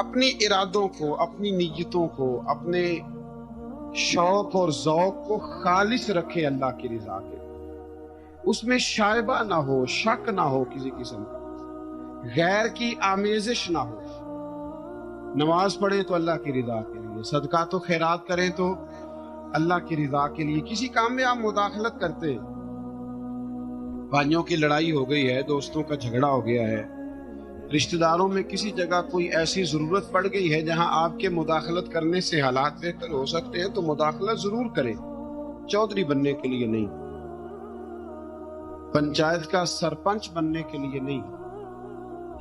اپنی ارادوں کو، اپنی نیتوں کو، اپنے شوق اور ذوق کو خالص رکھے اللہ کی رضا کے، اس میں شائبہ نہ ہو، شک نہ ہو کسی قسم کا، غیر کی آمیزش نہ ہو۔ نماز پڑھیں تو اللہ کی رضا کے لیے، صدقات و خیرات کریں تو اللہ کی رضا کے لیے۔ کسی کام میں آپ مداخلت کرتے ہیں، بھائیوں کی لڑائی ہو گئی ہے، دوستوں کا جھگڑا ہو گیا ہے، رشتہ داروں میں کسی جگہ کوئی ایسی ضرورت پڑ گئی ہے جہاں آپ کے مداخلت کرنے سے حالات بہتر ہو سکتے ہیں، تو مداخلت ضرور کریں، چودھری بننے کے لیے نہیں، پنچایت کا سرپنچ بننے کے لیے نہیں،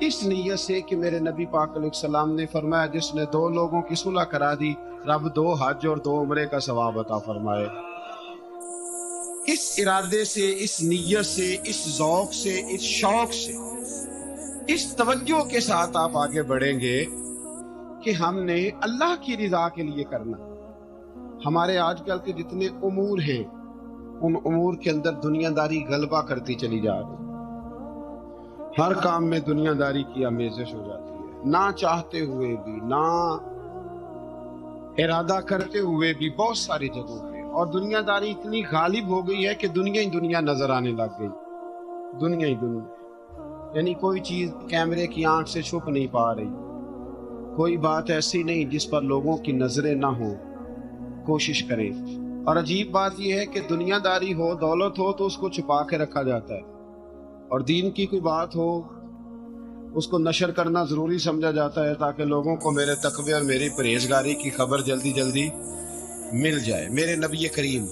اس نیت سے کہ میرے نبی پاک علیہ السلام نے فرمایا جس نے دو لوگوں کی صلح کرا دی، رب 2 حج اور 2 عمرے کا ثواب عطا فرمائے۔ اس ارادے سے، اس نیت سے، اس ذوق سے، اس شوق سے، اس توجہ کے ساتھ آپ آگے بڑھیں گے کہ ہم نے اللہ کی رضا کے لیے کرنا۔ ہمارے آج کل کے جتنے امور ہیں، ان امور کے اندر دنیا داری غلبہ کرتی چلی جا رہی، ہر کام میں دنیا داری کی آمیزش ہو جاتی ہے، نہ چاہتے ہوئے بھی، نہ ارادہ کرتے ہوئے بھی، بہت ساری جگہوں پہ۔ اور دنیا داری اتنی غالب ہو گئی ہے کہ دنیا ہی دنیا نظر آنے لگ گئی، دنیا ہی دنیا، یعنی کوئی چیز کیمرے کی آنکھ سے چھپ نہیں پا رہی، کوئی بات ایسی نہیں جس پر لوگوں کی نظریں نہ ہوں، کوشش کریں۔ اور عجیب بات یہ ہے کہ دنیا داری ہو، دولت ہو تو اس کو چھپا کے رکھا جاتا ہے، اور دین کی کوئی بات ہو اس کو نشر کرنا ضروری سمجھا جاتا ہے تاکہ لوگوں کو میرے تقوی اور میری پرہیزگاری کی خبر جلدی جلدی مل جائے۔ میرے نبی کریم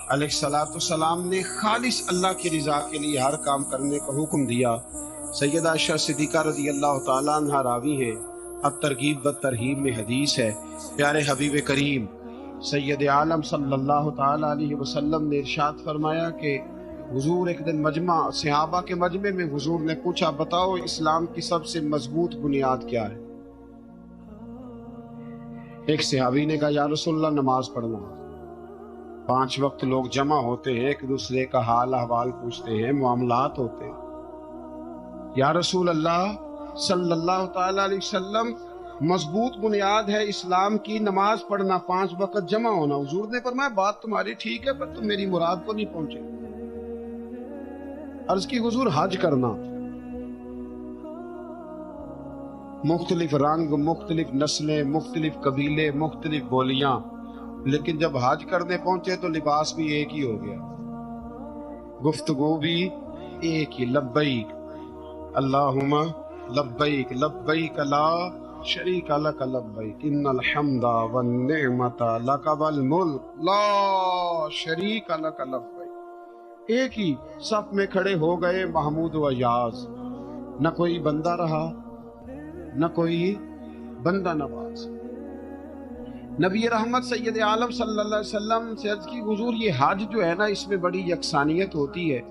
علیہ الصلوۃ والسلام نے خالص اللہ کی رضا کے لیے ہر کام کرنے کا حکم دیا۔ سیدہ عائشہ صدیقہ رضی اللہ تعالیٰ عنہ راوی ہے، الترغیب والترہیب میں حدیث ہے، پیارے حبیب کریم سید عالم صلی اللہ تعالیٰ علیہ وسلم نے ارشاد فرمایا کہ حضور ایک دن مجمع صحابہ کے مجمع میں حضور نے پوچھا بتاؤ اسلام کی سب سے مضبوط بنیاد کیا ہے؟ ایک صحابی نے کہا یا رسول اللہ نماز پڑھنا۔ 5 وقت لوگ جمع ہوتے ہیں، ایک دوسرے کا حال احوال پوچھتے ہیں، معاملات ہوتے ہیں۔ یا رسول اللہ صلی اللہ تعالیٰ علیہ وسلم مضبوط بنیاد ہے اسلام کی نماز پڑھنا، 5 وقت جمع ہونا۔ حضور نے فرمایا بات تمہاری ٹھیک ہے پر تم میری مراد کو نہیں پہنچے۔ عرض کی حضور حج کرنا، مختلف رنگ، مختلف نسلیں، مختلف قبیلے، مختلف بولیاں، لیکن جب حج کرنے پہنچے تو لباس بھی ایک ہی ہو گیا، گفتگو بھی ایک ہی، لبیک اللہم لبیک لبیک لا شریک لک لبیک ان الحمد والنعمت لک والملک لا شریک لک لبیک۔ ایک ہی صف میں کھڑے ہو گئے محمود و ایاز، نہ کوئی بندہ رہا نہ کوئی بندہ نواز۔ نبی رحمت سید عالم صلی اللہ علیہ وسلم سے عرض کی حضور یہ حج جو ہے نا اس میں بڑی یکسانیت ہوتی ہے،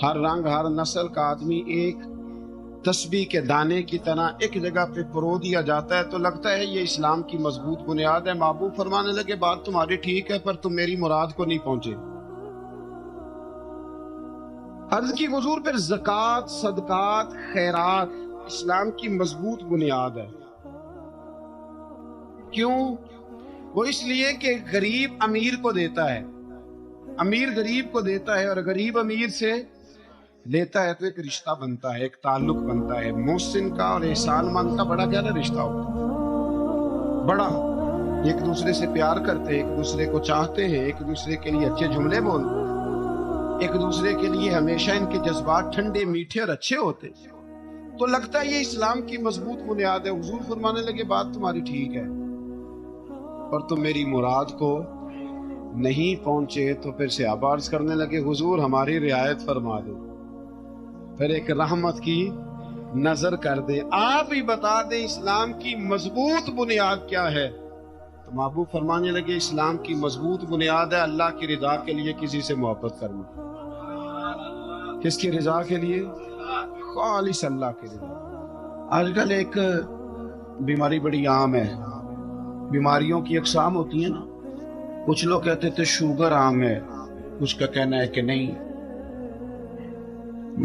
ہر رنگ ہر نسل کا آدمی ایک تسبیح کے دانے کی طرح ایک جگہ پہ پرو دیا جاتا ہے، تو لگتا ہے یہ اسلام کی مضبوط بنیاد ہے۔ محبوب فرمانے لگے بات تمہاری ٹھیک ہے پر تم میری مراد کو نہیں پہنچے۔ عرض کی حضور پھر زکوٰۃ، صدقات، خیرات اسلام کی مضبوط بنیاد ہے۔ کیوں؟ وہ اس لیے کہ غریب امیر کو دیتا ہے، امیر غریب کو دیتا ہے، اور غریب امیر سے لیتا ہے تو ایک رشتہ بنتا ہے، ایک تعلق بنتا ہے۔ محسن کا اور احسان مند کا بڑا گہرا رشتہ ہوتا ہے، بڑا، ایک دوسرے سے پیار کرتے ہیں، ایک دوسرے کو چاہتے ہیں، ایک دوسرے کے لیے اچھے جملے بولتے ہیں، ایک دوسرے کے لیے ہمیشہ ان کے جذبات ٹھنڈے میٹھے اور اچھے ہوتے، تو لگتا ہے یہ اسلام کی مضبوط بنیاد ہے۔ حضور فرمانے لگے بات تمہاری ٹھیک ہے اور تم میری مراد کو نہیں پہنچے۔ تو پھر صحابہ عرض کرنے لگے حضور ہماری رعایت فرما دو، پھر ایک رحمت کی نظر کر دے، آپ ہی بتا دیں اسلام کی مضبوط بنیاد کیا ہے۔ تو محبوب فرمانے لگے اسلام کی مضبوط بنیاد ہے اللہ کی رضا کے لیے کسی سے محبت کرنا۔ کس کی رضا کے لیے؟ خالص اللہ کے لیے۔ آج کل ایک بیماری بڑی عام ہے، بیماریوں کی اقسام ہوتی ہیں نا، کچھ لوگ کہتے تھے شوگر عام ہے، کچھ کا کہنا ہے کہ نہیں،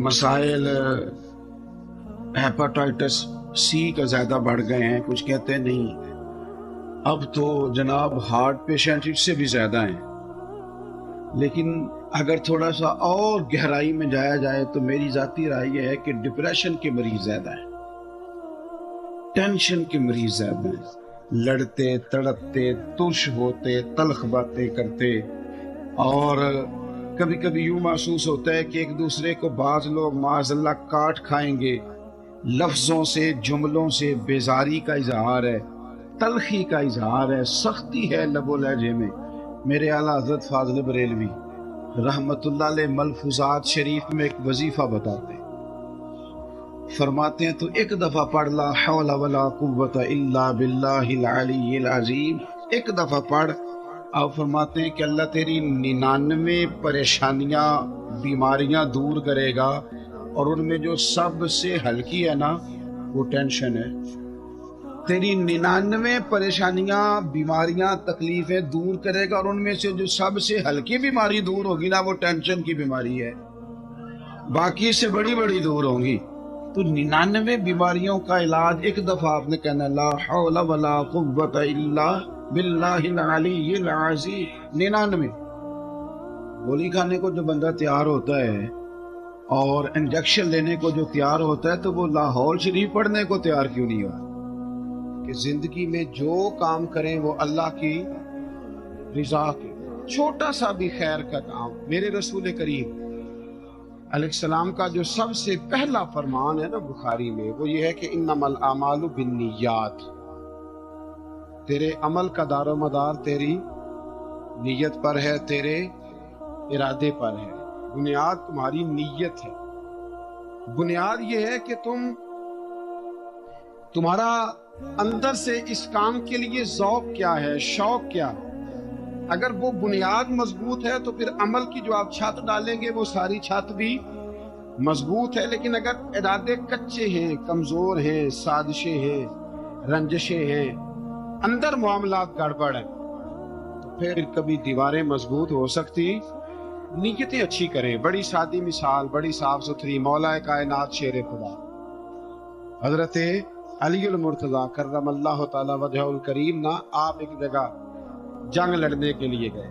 مسائل ہیپاٹائٹس سی کا زیادہ بڑھ گئے ہیں، کچھ کہتے ہیں نہیں اب تو جناب ہارٹ پیشنٹ اس سے بھی زیادہ ہیں، لیکن اگر تھوڑا سا اور گہرائی میں جایا جائے تو میری ذاتی رائے یہ ہے کہ ڈپریشن کے مریض زیادہ ہیں، ٹینشن کے مریض زیادہ ہیں، لڑتے تڑپتے ترش ہوتے تلخ باتیں کرتے، اور کبھی کبھی یوں محسوس ہوتا ہے کہ ایک دوسرے کو بعض لوگ معاذ اللہ کاٹ کھائیں گے، لفظوں سے جملوں سے بیزاری کا اظہار ہے، تلخی کا اظہار ہے، سختی ہے لب و لہجے میں۔ میرے اعلیٰ حضرت فاضل بریلوی رحمت اللہ علیہ ملفوظات شریف میں ایک وظیفہ بتاتے ہیں، فرماتے ہیں تو ایک دفعہ پڑھ لا حول ولا قوت الا باللہ العلی العظیم، ایک دفعہ پڑھ، آپ فرماتے ہیں کہ اللہ تیری 99 پریشانیاں بیماریاں دور کرے گا، اور ان میں جو سب سے ہلکی ہے نا وہ ٹینشن ہے۔ تیری 99 پریشانیاں بیماریاں تکلیفیں دور کرے گا، اور ان میں سے جو سب سے ہلکی بیماری دور ہوگی نا وہ ٹینشن کی بیماری ہے، باقی اس سے بڑی بڑی دور ہوں گی۔ تو 99 بیماریوں کا علاج ایک دفعہ آپ نے کہنا لا حول ولا قوت الا باللہ العلی العظیم، 99۔ گولی کھانے کو جو بندہ تیار ہوتا ہے اور انجیکشن لینے کو جو تیار ہوتا ہے تو وہ لاہور شریف پڑھنے کو تیار کیوں نہیں ہو کہ زندگی میں جو کام کریں وہ اللہ کی رضا کے، چھوٹا سا بھی خیر کا کام۔ میرے رسول کریم علیہ السلام کا جو سب سے پہلا فرمان ہے نا بخاری میں، وہ یہ ہے کہ انما الاعمال بالنیات، تیرے عمل کا دار و مدار تیری نیت پر ہے، تیرے ارادے پر ہے، بنیاد تمہاری نیت ہے۔ بنیاد یہ ہے کہ تمہارا اندر سے اس کام کے لیے ذوق کیا ہے، شوق کیا ہے۔ اگر وہ بنیاد مضبوط ہے تو پھر عمل کی جو آپ چھت ڈالیں گے وہ ساری چھت بھی مضبوط ہے، لیکن اگر ارادے کچے ہیں، کمزور ہیں، سازشیں ہیں، رنجشیں ہیں، اندر معاملات گڑبڑ ہیں، تو پھر کبھی دیواریں مضبوط ہو سکتی، نیتیں اچھی کریں۔ بڑی سادی مثال، بڑی صاف ستھری، مولا کائنات شیر خدا حضرت علی المرتضیٰ کرم اللہ تعالی وجہ الکریم نا، آپ ایک جگہ جنگ لڑنے کے لیے گئے،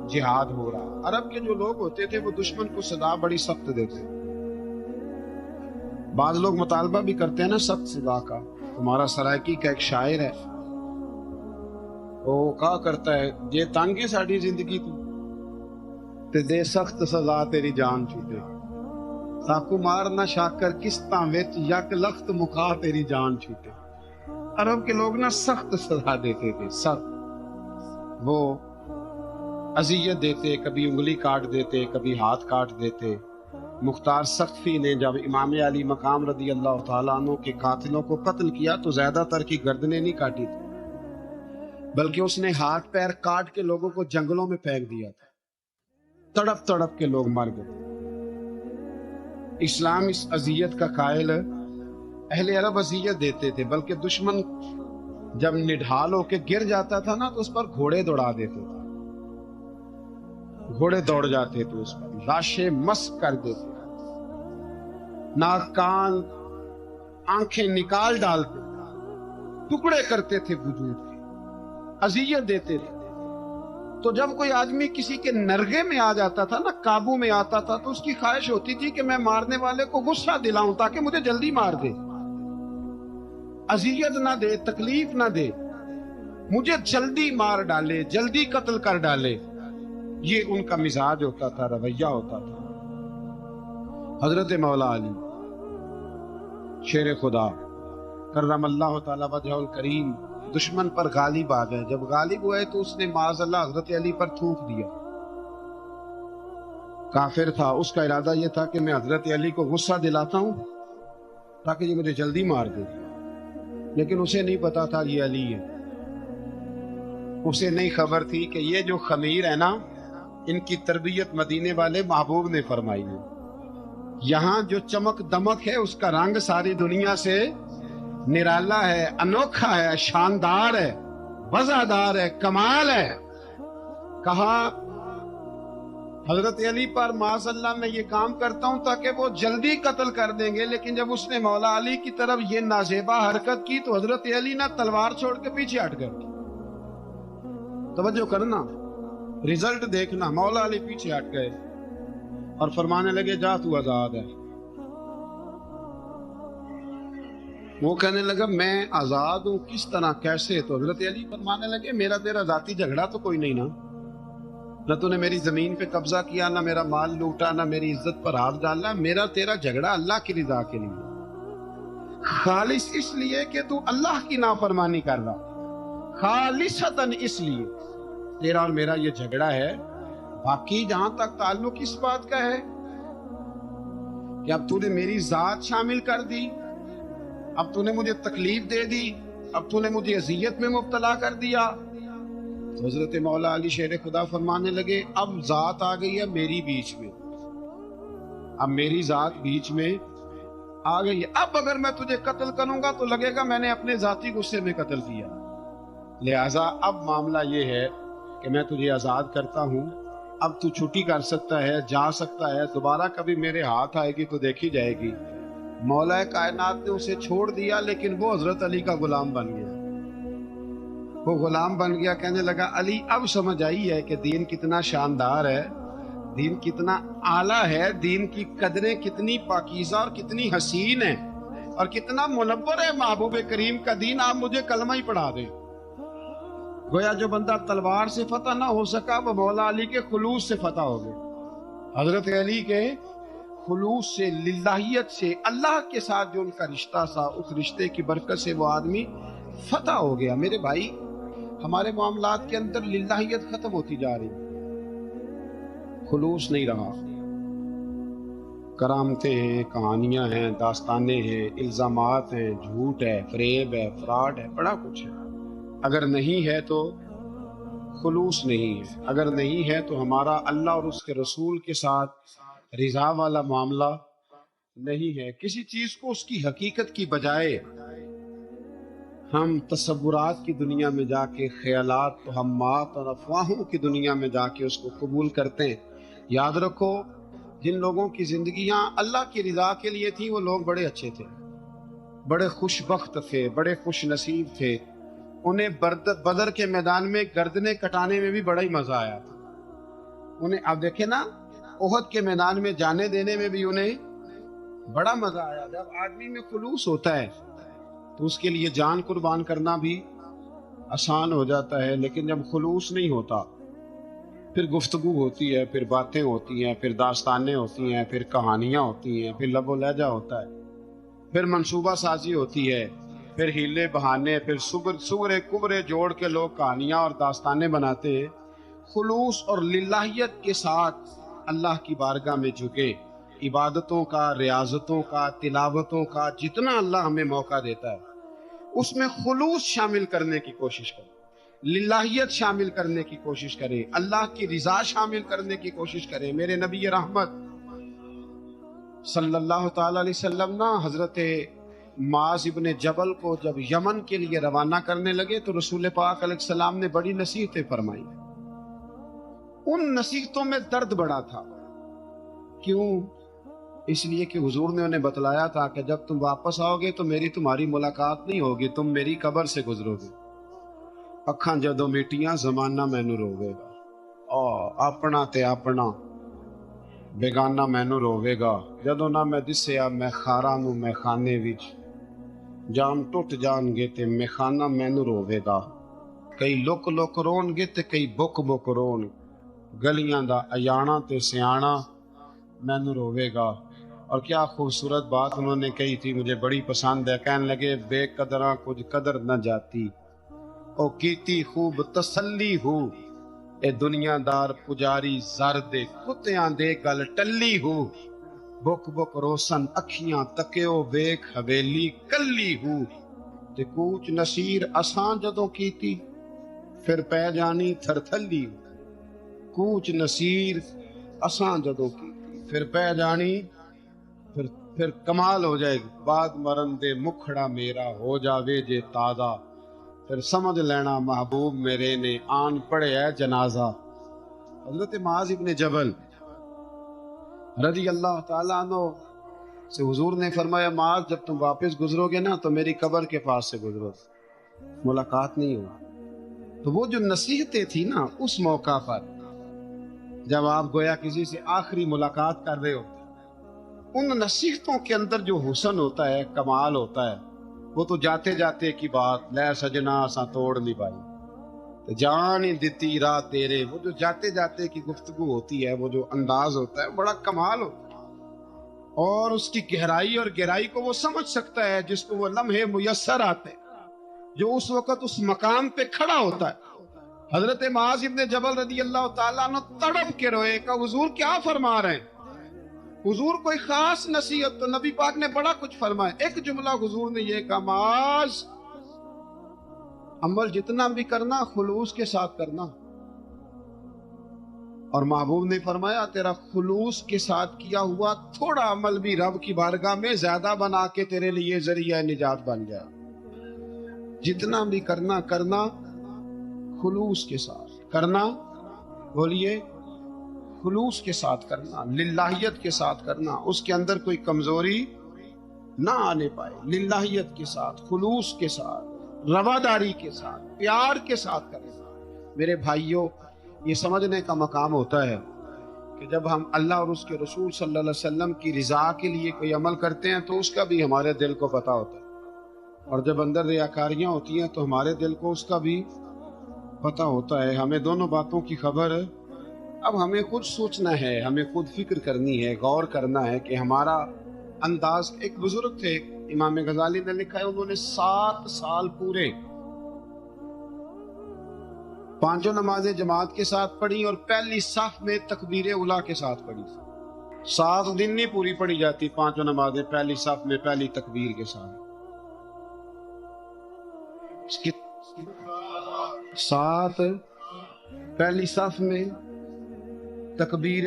جہاد ہو رہا۔ عرب کے جو لوگ ہوتے تھے وہ دشمن کو سزا بڑی سخت دیتے، بعض لوگ مطالبہ بھی کرتے ہیں نا سخت سزا کا۔ تمہارا سرائکی کا ایک شاعر ہے، وہ کہا کرتا ہے جے تنگ ہے ساڈی زندگی تے دے سخت سزا تیری جان چھوٹے، ساکو مار نہ شاکر کستاں وچ یک لخت مکا تیری جان چھوٹے۔ عرب کے لوگ نا سخت سزا دیتے تھے، سخت، وہ اذیت دیتے، کبھی انگلی کاٹ دیتے، کبھی ہاتھ کاٹ دیتے۔ مختار سقفی نے جب امام علی مقام رضی اللہ تعالیٰ عنہ کے قاتلوں کو قتل کیا تو زیادہ تر کی گردنیں نہیں کاٹی تھی، بلکہ اس نے ہاتھ پیر کاٹ کے لوگوں کو جنگلوں میں پھینک دیا تھا، تڑپ تڑپ کے لوگ مر گئے۔ اسلام اس اذیت کا قائل، اہل عرب اذیت دیتے تھے، بلکہ دشمن جب نڈھال ہو کے گر جاتا تھا نا تو اس پر گھوڑے دوڑا دیتے تھے، گھوڑے دوڑ جاتے تھے اس پر، لاشیں مسک کر دیتے، ناک کان آنکھیں نکال ڈالتے، ٹکڑے کرتے تھے وجود کے، اذیت دیتے تھے۔ تو جب کوئی آدمی کسی کے نرغے میں آ جاتا تھا نا، قابو میں آتا تھا، تو اس کی خواہش ہوتی تھی کہ میں مارنے والے کو غصہ دلاؤں تاکہ مجھے جلدی مار دے، اذیت نہ دے، تکلیف نہ دے، مجھے جلدی مار ڈالے، جلدی قتل کر ڈالے۔ یہ ان کا مزاج ہوتا تھا، رویہ ہوتا تھا۔ حضرت مولا علی شیر خدا کرم اللہ تعالی وجہ الکریم دشمن پر غالب آ گئے۔ جب غالب ہوئے تو اس نے معاذ اللہ حضرت علی پر تھوک دیا۔ کافر تھا، اس کا ارادہ یہ تھا کہ میں حضرت علی کو غصہ دلاتا ہوں تاکہ یہ مجھے جلدی مار دے، لیکن اسے نہیں پتا تھا یہ علی ہے، اسے نہیں خبر تھی کہ یہ جو خمیر ہے نا، ان کی تربیت مدینے والے محبوب نے فرمائی ہے۔ یہاں جو چمک دمک ہے اس کا رنگ ساری دنیا سے نرالا ہے، انوکھا ہے، شاندار ہے، وزادار ہے، کمال ہے۔ کہا حضرت علی پر معاذ میں یہ کام کرتا ہوں تاکہ وہ جلدی قتل کر دیں گے، لیکن جب اس نے مولا علی کی طرف یہ نازیبا حرکت کی تو حضرت علی نے تلوار چھوڑ کے پیچھے ہٹ گئے. توجہ کرنا، رزلٹ دیکھنا. مولا علی پیچھے ہٹ گئے اور فرمانے لگے جا تو آزاد ہے. وہ کہنے لگا میں آزاد ہوں، کس طرح، کیسے؟ تو حضرت علی فرمانے لگے میرا تیرا ذاتی جھگڑا تو کوئی نہیں نا، نہ تو نے میری زمین پہ قبضہ کیا، نہ میرا مال لوٹا، نہ میری عزت پر ہاتھ ڈالا. میرا تیرا جھگڑا اللہ کی رضا کے لیے، خالص اس لیے کہ تو اللہ کی نافرمانی کر رہا، خالصتاً اس لیے تیرا اور میرا یہ جھگڑا ہے. باقی جہاں تک تعلق اس بات کا ہے کہ اب تو نے میری ذات شامل کر دی، اب تو نے مجھے تکلیف دے دی، اب تو نے مجھے اذیت میں مبتلا کر دیا. تو حضرت مولا علی شیر خدا فرمانے لگے اب ذات آ گئی ہے میری بیچ میں، اب میری ذات بیچ میں آ گئی ہے. اب اگر میں تجھے قتل کروں گا تو لگے گا میں نے اپنے ذاتی غصے میں قتل کیا. لہٰذا اب معاملہ یہ ہے کہ میں تجھے آزاد کرتا ہوں، اب تو چھٹی کر سکتا ہے، جا سکتا ہے، دوبارہ کبھی میرے ہاتھ آئے گی تو دیکھی جائے گی. مولا کائنات نے اسے چھوڑ دیا، لیکن وہ حضرت علی کا غلام بن گیا. وہ غلام بن گیا. کہنے لگا علی اب سمجھ آئی ہے کہ دین کتنا شاندار ہے، دین کتنا اعلیٰ ہے، دین کی قدریں کتنی پاکیزہ اور کتنی حسین ہیں، اور کتنا منور ہے محبوب کریم کا دین. آپ مجھے کلمہ ہی پڑھا دیں. گویا جو بندہ تلوار سے فتح نہ ہو سکا وہ مولا علی کے خلوص سے فتح ہو گئے. حضرت علی کے خلوص سے، للہیت سے، اللہ کے ساتھ جو ان کا رشتہ تھا، اس رشتے کی برکت سے وہ آدمی فتح ہو گیا. میرے بھائی، ہمارے معاملات کے اندر للہیت ختم ہوتی جا رہی، خلوص نہیں رہا. کرامتیں ہیں، کہانیاں ہیں، داستانیں ہیں، الزامات ہیں، جھوٹ ہے، فریب ہے، فراڈ ہے، بڑا کچھ ہے. اگر نہیں ہے تو خلوص نہیں ہے. اگر نہیں ہے تو ہمارا اللہ اور اس کے رسول کے ساتھ رضا والا معاملہ نہیں ہے. کسی چیز کو اس کی حقیقت کی بجائے ہم تصورات کی دنیا میں جا کے، خیالات، توہمات اور افواہوں کی دنیا میں جا کے اس کو قبول کرتے ہیں. یاد رکھو جن لوگوں کی زندگیاں اللہ کی رضا کے لیے تھیں وہ لوگ بڑے اچھے تھے، بڑے خوش بخت تھے، بڑے خوش نصیب تھے. انہیں بدر کے میدان میں گردنیں کٹانے میں بھی بڑا ہی مزہ آیا تھا. انہیں اب دیکھیں نا، احد کے میدان میں جانے دینے میں بھی انہیں بڑا مزہ آیا. جب آدمی میں خلوص ہوتا ہے تو اس کے لیے جان قربان کرنا بھی آسان ہو جاتا ہے. لیکن جب خلوص نہیں ہوتا پھر گفتگو ہوتی ہے، پھر باتیں ہوتی ہیں، پھر داستانیں ہوتی ہیں، پھر کہانیاں ہوتی ہیں، پھر لب و لہجہ ہوتا ہے، پھر منصوبہ سازی ہوتی ہے، پھر ہیلے بہانے، پھر سورے کبرے جوڑ کے لوگ کہانیاں اور داستانیں بناتے ہیں. خلوص اور للہیت کے ساتھ اللہ کی بارگاہ میں جھکے، عبادتوں کا، ریاضتوں کا، تلاوتوں کا جتنا اللہ ہمیں موقع دیتا ہے اس میں خلوص شامل کرنے کی کوشش کریں، للہیت شامل کرنے کی کوشش کریں، اللہ کی رضا شامل کرنے کی کوشش کریں. میرے نبی رحمت صلی اللہ تعالی علیہ وسلم نا حضرت معاذ ابن جبل کو جب یمن کے لیے روانہ کرنے لگے تو رسول پاک علیہ السلام نے بڑی نصیحتیں فرمائی. ان نصیحتوں میں درد بڑا تھا. کیوں؟ اس لیے کہ حضور نے انہیں بتلایا تھا کہ جب تم واپس آؤ گے تو میری تمہاری ملاقات نہیں ہوگی، تم میری قبر سے گزرو گے. اکھاں جدوں میٹیاں زمانہ مینوں روے گا، اپنا تے اپنا بیگانہ مینوں روے گا. جدوں نہ میں دسیا میں خاراں نوں میں خانے وچ، جام ٹوٹ جان گے تے میں خانہ مینوں روے گا. کئی لک لک رون گے تے کئی بک بک رون، گلیاں دا ایانا تے سیانا مینوں روے گا. اور کیا خوبصورت بات انہوں نے کہی تھی، مجھے بڑی پسند ہے. کہنے لگے بے قدراں کچھ قدر نہ جاتی، او کیتی خوب تسلی ہو، اے دنیا دار پجاری زر دے کتیاں دے گل ٹلی ہو. بک بک روسن اکھیاں تکیو ویکھ حویلی کلی ہو، تے کوچ نصیر اساں جدوں کیتی پھر پہ جانی تھر تھلی ہو. کوچ نصیر اساں جدوں کیتی پھر پہ جانی، پھر کمال ہو جائے گی. بعد مرن دے مکھڑا میرا ہو جاوے جے تازہ، پھر سمجھ لینا محبوب میرے نے آن پڑے ہے جنازہ. حضرت معاذ ابن جبل رضی اللہ تعالیٰ عنہ سے حضور نے فرمایا معاذ جب تم واپس گزرو گے نا تو میری قبر کے پاس سے گزرو، ملاقات نہیں ہو۔ تو وہ جو نصیحتیں تھی نا اس موقع پر جب آپ گویا کسی سے آخری ملاقات کر رہے ہو، ان نصیحتوں کے اندر جو حسن ہوتا ہے، کمال ہوتا ہے، وہ تو جاتے جاتے کی بات لے سجنا سا توڑ نہیں پائی جان ہی دیتی رات تیرے، وہ جو جاتے جاتے کی گفتگو ہوتی ہے، وہ جو انداز ہوتا ہے بڑا کمال ہوتا ہے، اور اس کی گہرائی اور گہرائی کو وہ سمجھ سکتا ہے جس کو وہ لمحے میسر آتے، جو اس وقت اس مقام پہ کھڑا ہوتا ہے۔ حضرت معاذ ابن جبل رضی اللہ تعالیٰ عنہ تڑپ کے روئے کہ حضور کیا فرما رہے ہیں؟ حضور کوئی خاص نصیحت تو نبی پاک نے بڑا کچھ فرمایا، ایک جملہ حضور نے یہ کہا معاذ عمل جتنا بھی کرنا خلوص کے ساتھ کرنا، اور محبوب نے فرمایا تیرا خلوص کے ساتھ کیا ہوا تھوڑا عمل بھی رب کی بارگاہ میں زیادہ بنا کے تیرے لیے ذریعہ نجات بن جائے۔ جتنا بھی کرنا خلوص کے ساتھ کرنا، بولیے خلوص کے ساتھ کرنا، للہیت کے ساتھ کرنا، اس کے اندر کوئی کمزوری نہ آنے پائے، للہیت کے ساتھ، خلوص کے ساتھ، رواداری کے ساتھ، پیار کے ساتھ کرنا۔ میرے بھائیوں، یہ سمجھنے کا مقام ہوتا ہے کہ جب ہم اللہ اور اس کے رسول صلی اللہ علیہ وسلم کی رضا کے لیے کوئی عمل کرتے ہیں تو اس کا بھی ہمارے دل کو پتہ ہوتا ہے، اور جب اندر ریاکاریاں ہوتی ہیں تو ہمارے دل کو اس کا بھی پتہ ہوتا ہے۔ ہمیں دونوں باتوں کی خبر ہے۔ اب ہمیں خود سوچنا ہے، ہمیں خود فکر کرنی ہے، غور کرنا ہے کہ ہمارا انداز۔ ایک بزرگ تھے امام غزالی نے لکھا ہے، انہوں نے 7 سال پورے 5 نمازیں جماعت کے ساتھ پڑھی اور پہلی صف میں تکبیر اولیٰ کے ساتھ پڑھی۔ 7 دن نہیں پوری پڑھی جاتی 5 نمازیں پہلی صف میں پہلی تکبیر کے ساتھ۔ 7 پہلی صف میں تکبیر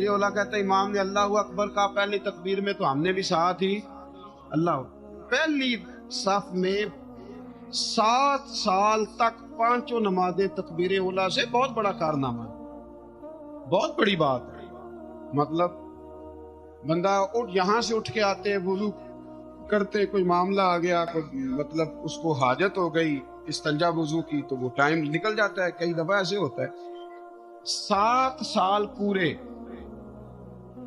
اولیٰ کہتا ہے امام نے اللہ اکبر کہا پہلی تکبیر میں تو ہم نے بھی ساتھ ہی اللہ۔ پہلی صف میں 7 سال تک 5 نمازیں تکبیر اولیٰ سے بہت بڑا کارنامہ ہے، بہت بڑی بات ہے۔ مطلب بندہ یہاں سے اٹھ کے آتے، وضو کرتے، کوئی معاملہ آ گیا، کوئی مطلب اس کو حاجت ہو گئی استنجا وضو کی، تو وہ ٹائم نکل جاتا ہے۔ کئی دفعہ ایسے ہوتا ہے 7 سال پورے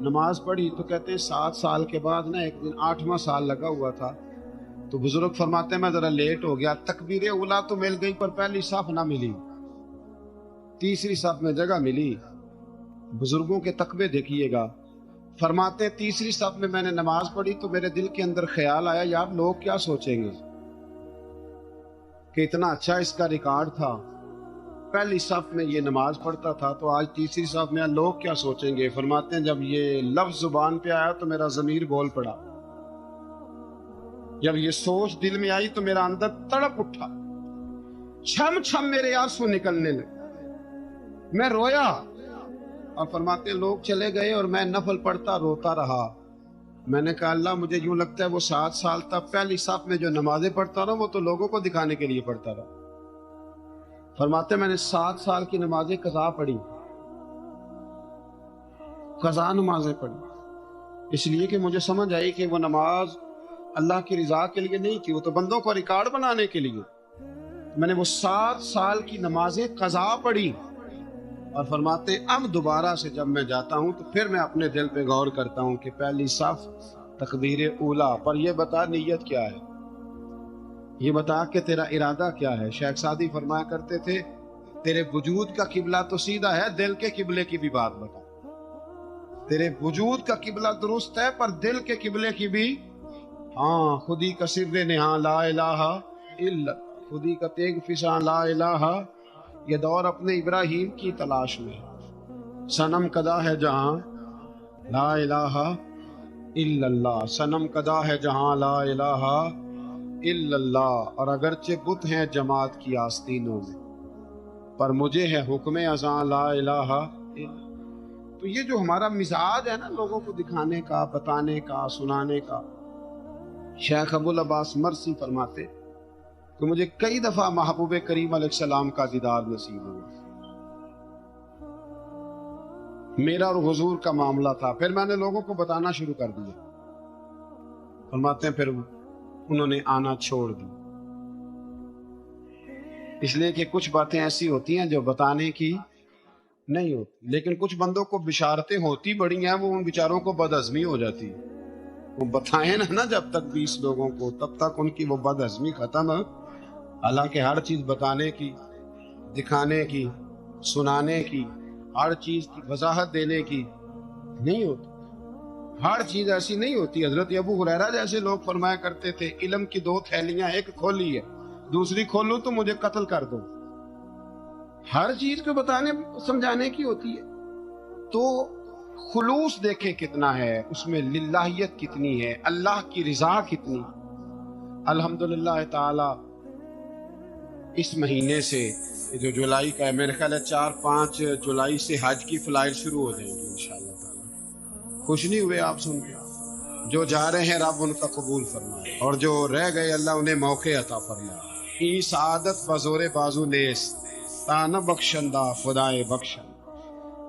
نماز پڑھی، تو کہتے ہیں 7 سال کے بعد نا ایک دن 8واں سال لگا ہوا تھا، تو بزرگ فرماتے ہیں میں ذرا لیٹ ہو گیا، تکبیر اولیٰ تو مل گئی پر پہلی صف نہ ملی، تیسری صف میں جگہ ملی۔ بزرگوں کے تقوی دیکھیے گا، فرماتے ہیں تیسری صف میں نے نماز پڑھی تو میرے دل کے اندر خیال آیا یار لوگ کیا سوچیں گے کہ اتنا اچھا اس کا ریکارڈ تھا، پہلی صف میں یہ نماز پڑھتا تھا، تو آج تیسری صف میں لوگ کیا سوچیں گے۔ فرماتے ہیں جب یہ لفظ زبان پہ آیا تو میرا ضمیر بول پڑا، جب یہ سوچ دل میں آئی تو میرا اندر تڑپ اٹھا، چھم چھم میرے آنسو نکلنے لگے، میں رویا۔ اور فرماتے ہیں لوگ چلے گئے اور میں نفل پڑھتا روتا رہا۔ میں نے کہا اللہ مجھے یوں لگتا ہے وہ 7 سال تک پہلی صف میں جو نمازیں پڑھتا رہا وہ تو لوگوں کو دکھانے کے لیے پڑھتا رہا۔ فرماتے ہیں میں نے 7 سال کی نمازیں قضا پڑھی، قضا نمازیں پڑھی، اس لیے کہ مجھے سمجھ آئی کہ وہ نماز اللہ کی رضا کے لیے نہیں تھی، وہ تو بندوں کو ریکارڈ بنانے کے لیے۔ میں نے وہ 7 سال کی نمازیں قضا پڑھی، اور فرماتے ہیں اب دوبارہ سے جب میں جاتا ہوں تو پھر میں اپنے دل پہ غور کرتا ہوں کہ پہلی صف تکبیر اولیٰ پر، یہ بتا نیت کیا ہے، یہ بتا کہ تیرا ارادہ کیا ہے۔ شیخ سعدی فرمایا کرتے تھے تیرے وجود کا قبلہ تو سیدھا ہے، دل کے قبلے کی بھی بات بتا۔ تیرے وجود کا قبلہ درست ہے پر دل کے قبلے کی بھی، ہاں خودی کا سر نہاں لا الہ الا، خودی کا تیگ فساں لا الہ، یہ دور اپنے ابراہیم کی تلاش میں، صنم کدا ہے جہاں لا الہ الا اللہ، صنم کدا ہے جہاں لا الہ الا اللہ، اور اگرچہ بت ہیں جماعت کی آستینوں میں پر مجھے ہے حکم ازاں لا الہ الا۔ تو یہ جو ہمارا مزاج ہے نا لوگوں کو دکھانے کا، بتانے کا، سنانے کا، شیخ ابو العباس مرسی فرماتے کہ مجھے کئی دفعہ محبوب کریم علیہ السلام کا دیدار نصیب ہوا، میرا اور حضور کا معاملہ تھا، پھر میں نے لوگوں کو بتانا شروع کر دیا۔ فرماتے ہیں پھر انہوں نے آنا چھوڑ دی، اس لیے کہ کچھ باتیں ایسی ہوتی ہیں جو بتانے کی نہیں ہوتی، لیکن کچھ بندوں کو بشارتیں ہوتی بڑی ہیں، وہ ان بیچاروں کو بد ہضمی ہو جاتی ہے۔ وہ بتائیں نا جب تک 20 لوگوں کو، تب تک ان کی وہ بد ہضمی ختم ہے۔ حالانکہ ہر چیز بتانے کی، دکھانے کی، سنانے کی، ہر چیز کی وضاحت دینے کی نہیں ہوتی، ہر چیز ایسی نہیں ہوتی۔ حضرت ابو ہریرہ جیسے لوگ فرمایا کرتے تھے علم کی 2 تھیلیاں، ایک کھولی ہے، دوسری کھولو تو مجھے قتل کر دو۔ ہر چیز کو بتانے سمجھانے کی ہوتی ہے۔ تو خلوص دیکھیں کتنا ہے اس میں، للہیت کتنی ہے، اللہ کی رضا کتنی۔ الحمدللہ تعالی اس مہینے سے جو جولائی کا ہے، میرے خیال ہے 4-5 جولائی سے حج کی فلائٹ شروع ہو جائیں گی انشاءاللہ تعالی۔ خوش نہیں ہوئے آپ سن کے؟ جو جا رہے ہیں رب ان کا قبول فرمائے، اور جو رہ گئے اللہ انہیں موقع عطا فرمائے۔ ای سعادت بزور بازو لیس تانا بخشندہ خدائے بخشن۔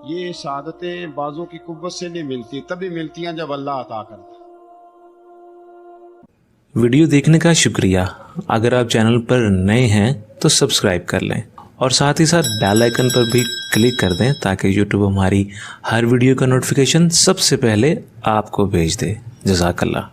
یہ سعادتیں بازوں کی قوت سے نہیں ملتی، تبھی ملتی ہیں جب اللہ عطا کرتا۔ ویڈیو دیکھنے کا شکریہ۔ اگر آپ چینل پر نئے ہیں تو سبسکرائب کر لیں، اور ساتھ ہی ساتھ بیل آئیکن پر بھی کلک کر دیں تاکہ یوٹیوب ہماری ہر ویڈیو کا نوٹیفیکیشن سب سے پہلے آپ کو بھیج دے۔ جزاک اللہ۔